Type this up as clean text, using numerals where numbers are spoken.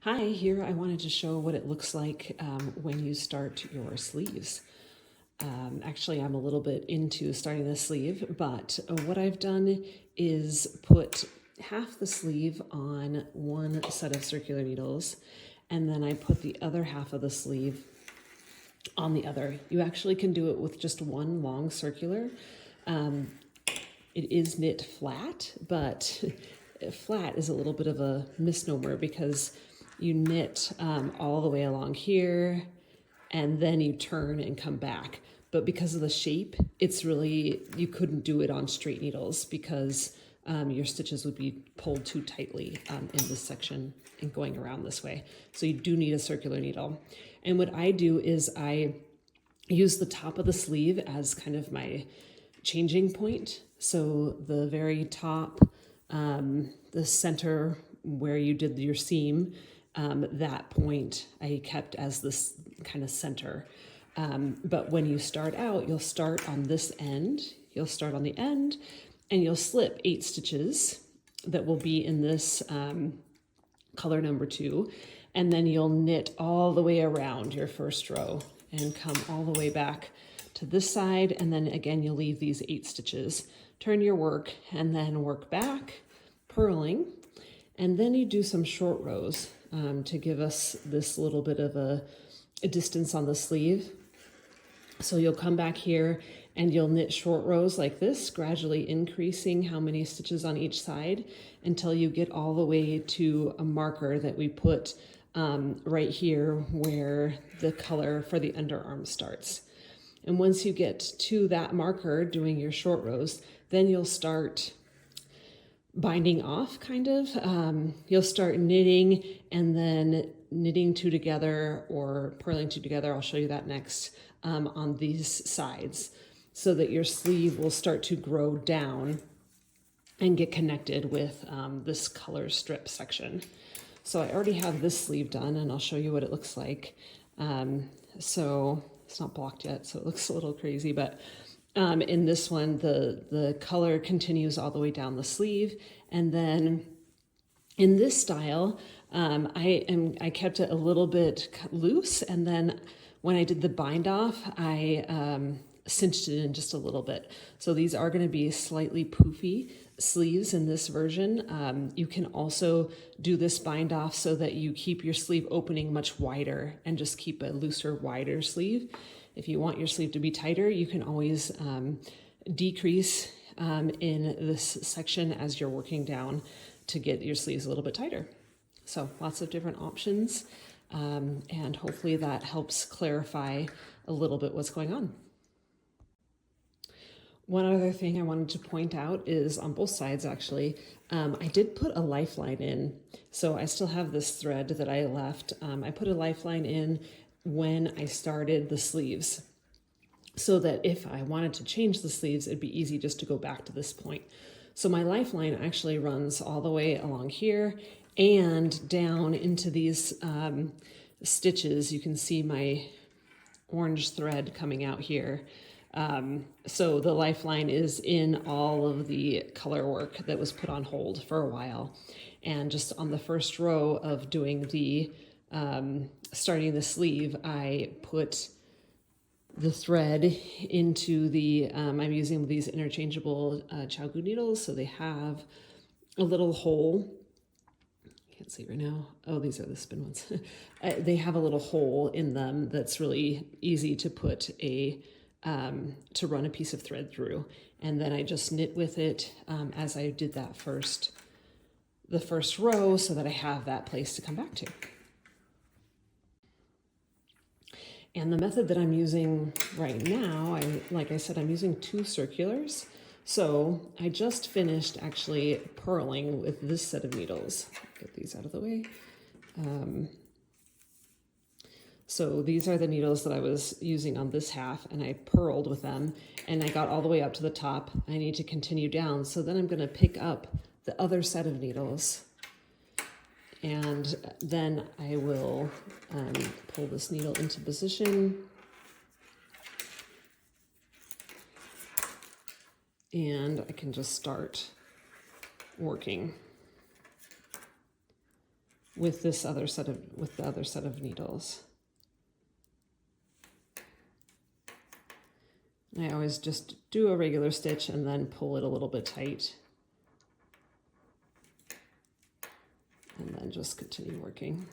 Hi, here I wanted to show what it looks like when you start your sleeves. Actually, I'm a little bit into starting the sleeve, but what I've done is put half the sleeve on one set of circular needles, and then I put the other half of the sleeve on the other. You actually can do it with just one long circular. It is knit flat, but flat is a little bit of a misnomer because you knit all the way along here and then you turn and come back. But because of the shape, it's really, you couldn't do it on straight needles because your stitches would be pulled too tightly in this section and going around this way. So you do need a circular needle. And what I do is I use the top of the sleeve as kind of my changing point. So the very top, the center where you did your seam, that point I kept as this kind of center. But when you start out, you'll start on this end, you'll start on the end, and you'll slip 8 stitches that will be in this color number 2, and then you'll knit all the way around your first row and come all the way back to this side, and then again you'll leave these 8 stitches. Turn your work and then work back, purling, and then you do some short rows to give us this little bit of a distance on the sleeve. So you'll come back here and you'll knit short rows like this, gradually increasing how many stitches on each side until you get all the way to a marker that we put right here where the color for the underarm starts. And once you get to that marker doing your short rows, then you'll start binding off kind of. You'll start knitting and then knitting 2 together or purling 2 together. I'll show you that next on these sides so that your sleeve will start to grow down and get connected with this color strip section. So I already have this sleeve done and I'll show you what it looks like. So it's not blocked yet, so it looks a little crazy, but in this one, the color continues all the way down the sleeve. And then in this style, I kept it a little bit loose. And then when I did the bind off, I cinched it in just a little bit. So these are going to be slightly poofy sleeves in this version. You can also do this bind off so that you keep your sleeve opening much wider and just keep a looser, wider sleeve. If you want your sleeve to be tighter, you can always decrease in this section as you're working down to get your sleeves a little bit tighter. So lots of different options, and hopefully that helps clarify a little bit what's going on. One other thing I wanted to point out is on both sides, actually, I did put a lifeline in. So I still have this thread that I left. I put a lifeline in when I started the sleeves so that if I wanted to change the sleeves, it'd be easy just to go back to this point. So my lifeline actually runs all the way along here and down into these stitches. You can see my orange thread coming out here. So the lifeline is in all of the color work that was put on hold for a while. And just on the first row of doing the starting the sleeve, I put the thread into the, I'm using these interchangeable Chaogu needles, so they have a little hole. Can't see right now. Oh, these are the spin ones. They have a little hole in them that's really easy to put a to run a piece of thread through, and then I just knit with it as I did that the first row, so that I have that place to come back to. And the method that I'm using right now, like I said, I'm using 2 circulars. So I just finished actually purling with this set of needles. Get these out of the way. So these are the needles that I was using on this half, and I purled with them, and I got all the way up to the top. I need to continue down. So then I'm going to pick up the other set of needles, and then I will pull this needle into position. And I can just start working with the other set of needles. I always just do a regular stitch and then pull it a little bit tight. And then just continue working.